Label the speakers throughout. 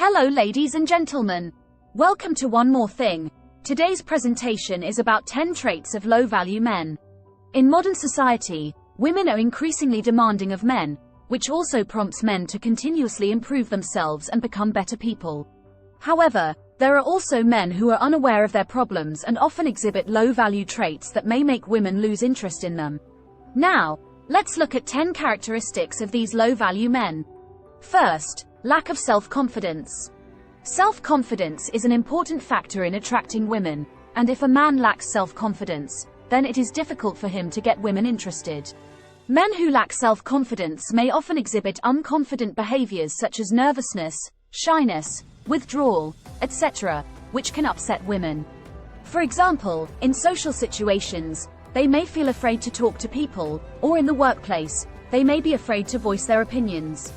Speaker 1: Hello ladies and gentlemen. Welcome to One More Thing. Today's presentation is about 10 traits of low-value men. In modern society, women are increasingly demanding of men, which also prompts men to continuously improve themselves and become better people. However, there are also men who are unaware of their problems and often exhibit low-value traits that may make women lose interest in them. Now, let's look at 10 characteristics of these low-value men. First, lack of self-confidence. Self-confidence is an important factor in attracting women, and if a man lacks self-confidence, then it is difficult for him to get women interested. Men who lack self-confidence may often exhibit unconfident behaviors such as nervousness, shyness, withdrawal, etc., which can upset women. For example, in social situations, they may feel afraid to talk to people, or in the workplace, they may be afraid to voice their opinions.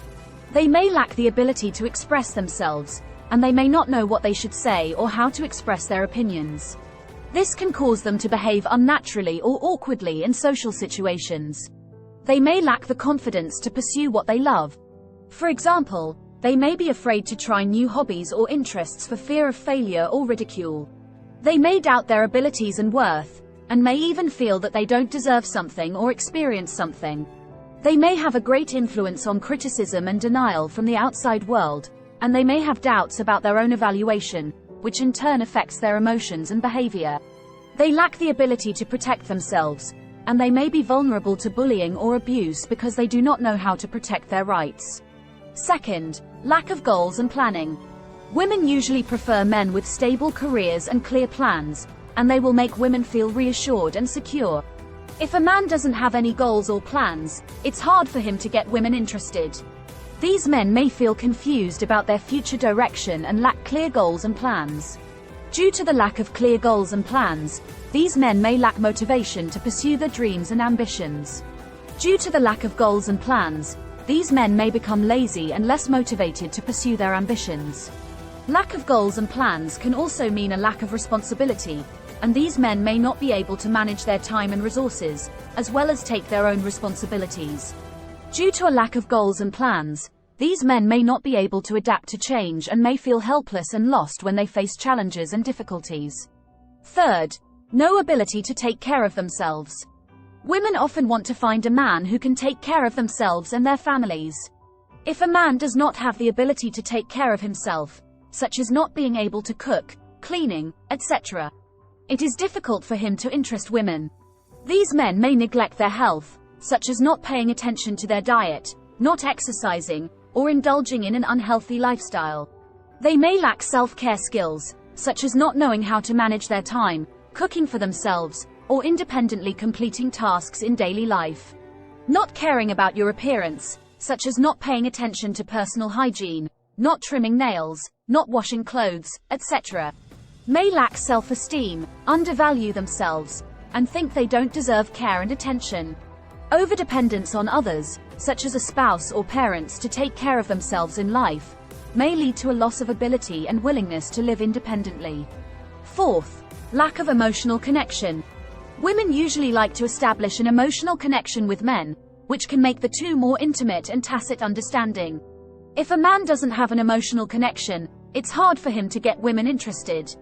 Speaker 1: They may lack the ability to express themselves, and they may not know what they should say or how to express their opinions. This can cause them to behave unnaturally or awkwardly in social situations. They may lack the confidence to pursue what they love. For example, they may be afraid to try new hobbies or interests for fear of failure or ridicule. They may doubt their abilities and worth, and may even feel that they don't deserve something or experience something. They may have a great influence on criticism and denial from the outside world, and they may have doubts about their own evaluation, which in turn affects their emotions and behavior. They lack the ability to protect themselves, and they may be vulnerable to bullying or abuse because they do not know how to protect their rights. Second, lack of goals and planning. Women usually prefer men with stable careers and clear plans, and they will make women feel reassured and secure. If a man doesn't have any goals or plans, it's hard for him to get women interested. These men may feel confused about their future direction and lack clear goals and plans. Due to the lack of clear goals and plans, these men may lack motivation to pursue their dreams and ambitions. Due to the lack of goals and plans, these men may become lazy and less motivated to pursue their ambitions. Lack of goals and plans can also mean a lack of responsibility, and these men may not be able to manage their time and resources, as well as take their own responsibilities. Due to a lack of goals and plans, these men may not be able to adapt to change and may feel helpless and lost when they face challenges and difficulties. Third, no ability to take care of themselves. Women often want to find a man who can take care of themselves and their families. If a man does not have the ability to take care of himself, such as not being able to cook, cleaning, etc., it is difficult for him to interest women. These men may neglect their health, such as not paying attention to their diet, not exercising, or indulging in an unhealthy lifestyle. They may lack self-care skills, such as not knowing how to manage their time, cooking for themselves, or independently completing tasks in daily life. Not caring about your appearance, such as not paying attention to personal hygiene, not trimming nails, not washing clothes, etc. May lack self-esteem, undervalue themselves, and think they don't deserve care and attention. Overdependence on others, such as a spouse or parents to take care of themselves in life, may lead to a loss of ability and willingness to live independently. Fourth, lack of emotional connection. Women usually like to establish an emotional connection with men, which can make the two more intimate and tacit understanding. If a man doesn't have an emotional connection, it's hard for him to get women interested.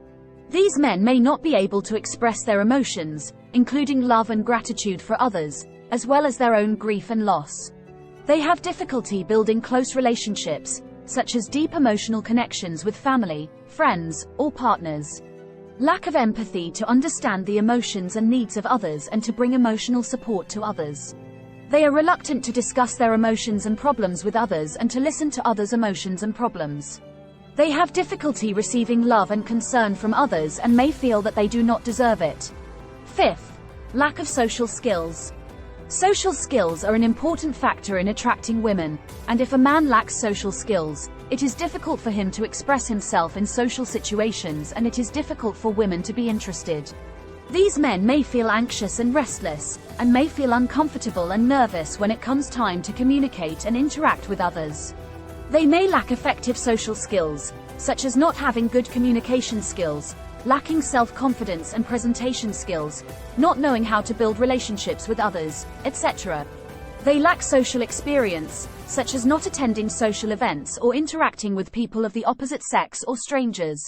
Speaker 1: These men may not be able to express their emotions, including love and gratitude for others, as well as their own grief and loss. They have difficulty building close relationships, such as deep emotional connections with family, friends, or partners. Lack of empathy to understand the emotions and needs of others and to bring emotional support to others. They are reluctant to discuss their emotions and problems with others and to listen to others' emotions and problems. They have difficulty receiving love and concern from others and may feel that they do not deserve it. Fifth, lack of social skills. Social skills are an important factor in attracting women, and if a man lacks social skills, it is difficult for him to express himself in social situations and it is difficult for women to be interested. These men may feel anxious and restless, and may feel uncomfortable and nervous when it comes time to communicate and interact with others. They may lack effective social skills, such as not having good communication skills, lacking self-confidence and presentation skills, not knowing how to build relationships with others, etc. They lack social experience, such as not attending social events or interacting with people of the opposite sex or strangers.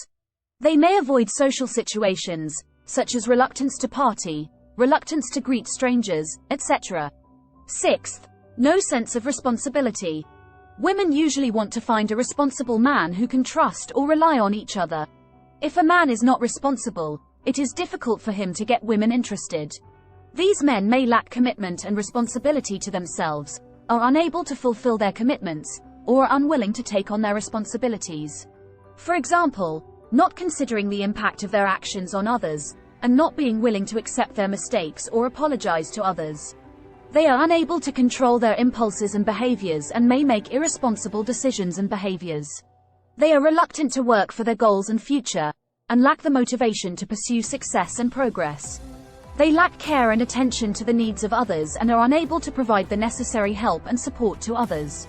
Speaker 1: They may avoid social situations, such as reluctance to party, reluctance to greet strangers, etc. Sixth, no sense of responsibility. Women usually want to find a responsible man who can trust or rely on each other. If a man is not responsible, it is difficult for him to get women interested. These men may lack commitment and responsibility to themselves, are unable to fulfill their commitments, or are unwilling to take on their responsibilities. For example, not considering the impact of their actions on others, and not being willing to accept their mistakes or apologize to others. They are unable to control their impulses and behaviors and may make irresponsible decisions and behaviors. They are reluctant to work for their goals and future, and lack the motivation to pursue success and progress. They lack care and attention to the needs of others and are unable to provide the necessary help and support to others.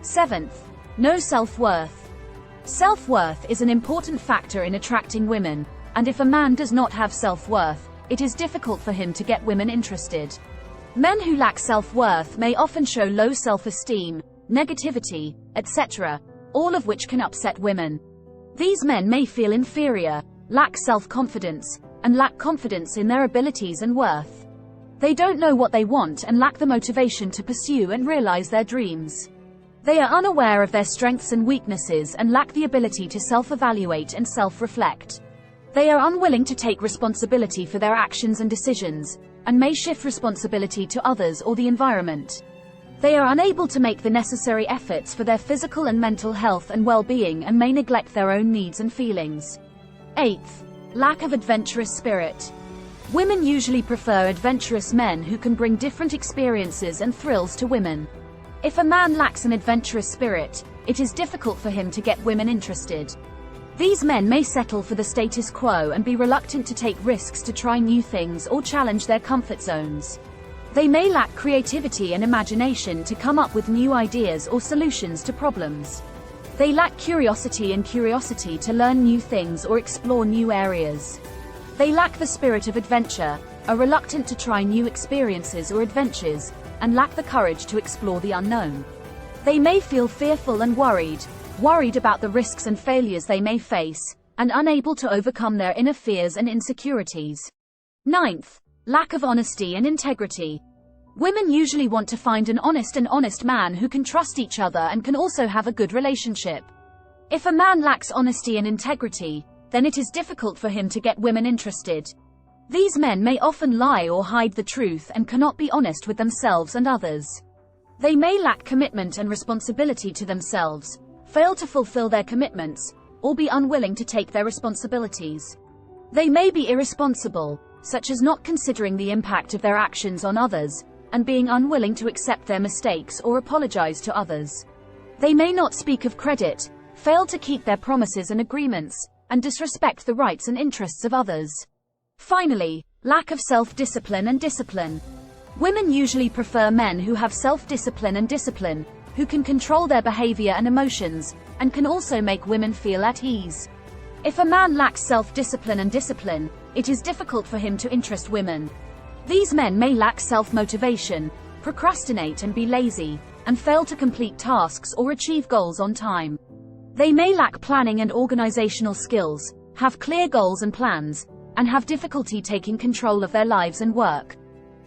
Speaker 1: Seventh, no self-worth. Self-worth is an important factor in attracting women, and if a man does not have self-worth, it is difficult for him to get women interested. Men who lack self-worth may often show low self-esteem, negativity, etc., all of which can upset women. These men may feel inferior, lack self-confidence, and lack confidence in their abilities and worth. They don't know what they want and lack the motivation to pursue and realize their dreams. They are unaware of their strengths and weaknesses and lack the ability to self-evaluate and self-reflect. They are unwilling to take responsibility for their actions and decisions, and may shift responsibility to others or the environment. They are unable to make the necessary efforts for their physical and mental health and well-being and may neglect their own needs and feelings. Eighth, lack of adventurous spirit. Women usually prefer adventurous men who can bring different experiences and thrills to women. If a man lacks an adventurous spirit, it is difficult for him to get women interested. These men may settle for the status quo and be reluctant to take risks to try new things or challenge their comfort zones. They may lack creativity and imagination to come up with new ideas or solutions to problems. They lack curiosity to learn new things or explore new areas. They lack the spirit of adventure, are reluctant to try new experiences or adventures, and lack the courage to explore the unknown. They may feel fearful and worried about the risks and failures they may face, and unable to overcome their inner fears and insecurities. Ninth, lack of honesty and integrity. Women usually want to find an honest man who can trust each other and can also have a good relationship. If a man lacks honesty and integrity, then it is difficult for him to get women interested. These men may often lie or hide the truth and cannot be honest with themselves and others. They may lack commitment and responsibility to themselves, fail to fulfill their commitments, or be unwilling to take their responsibilities. They may be irresponsible, such as not considering the impact of their actions on others, and being unwilling to accept their mistakes or apologize to others. They may not speak of credit, fail to keep their promises and agreements, and disrespect the rights and interests of others. Finally, lack of self-discipline and discipline. Women usually prefer men who have self-discipline and discipline, who can control their behavior and emotions, and can also make women feel at ease. If a man lacks self-discipline and discipline, it is difficult for him to interest women. These men may lack self-motivation, procrastinate and be lazy, and fail to complete tasks or achieve goals on time. They may lack planning and organizational skills, have clear goals and plans, and have difficulty taking control of their lives and work.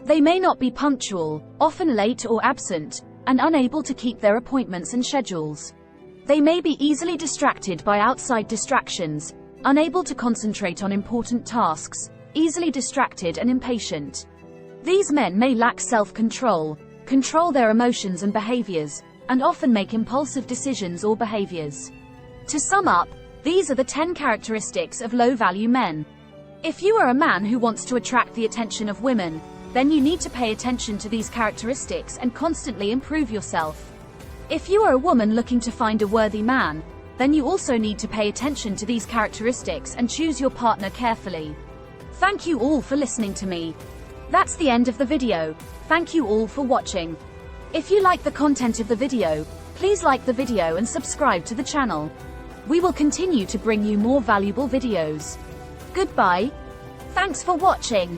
Speaker 1: They may not be punctual, often late or absent, and unable to keep their appointments and schedules. They may be easily distracted by outside distractions, unable to concentrate on important tasks, easily distracted and impatient. These men may lack self-control, control their emotions and behaviors, and often make impulsive decisions or behaviors. To sum up, these are the 10 characteristics of low-value men. If you are a man who wants to attract the attention of women, then you need to pay attention to these characteristics and constantly improve yourself. If you are a woman looking to find a worthy man, then you also need to pay attention to these characteristics and choose your partner carefully. Thank you all for listening to me. That's the end of the video. Thank you all for watching. If you like the content of the video, please like the video and subscribe to the channel. We will continue to bring you more valuable videos. Goodbye. Thanks for watching.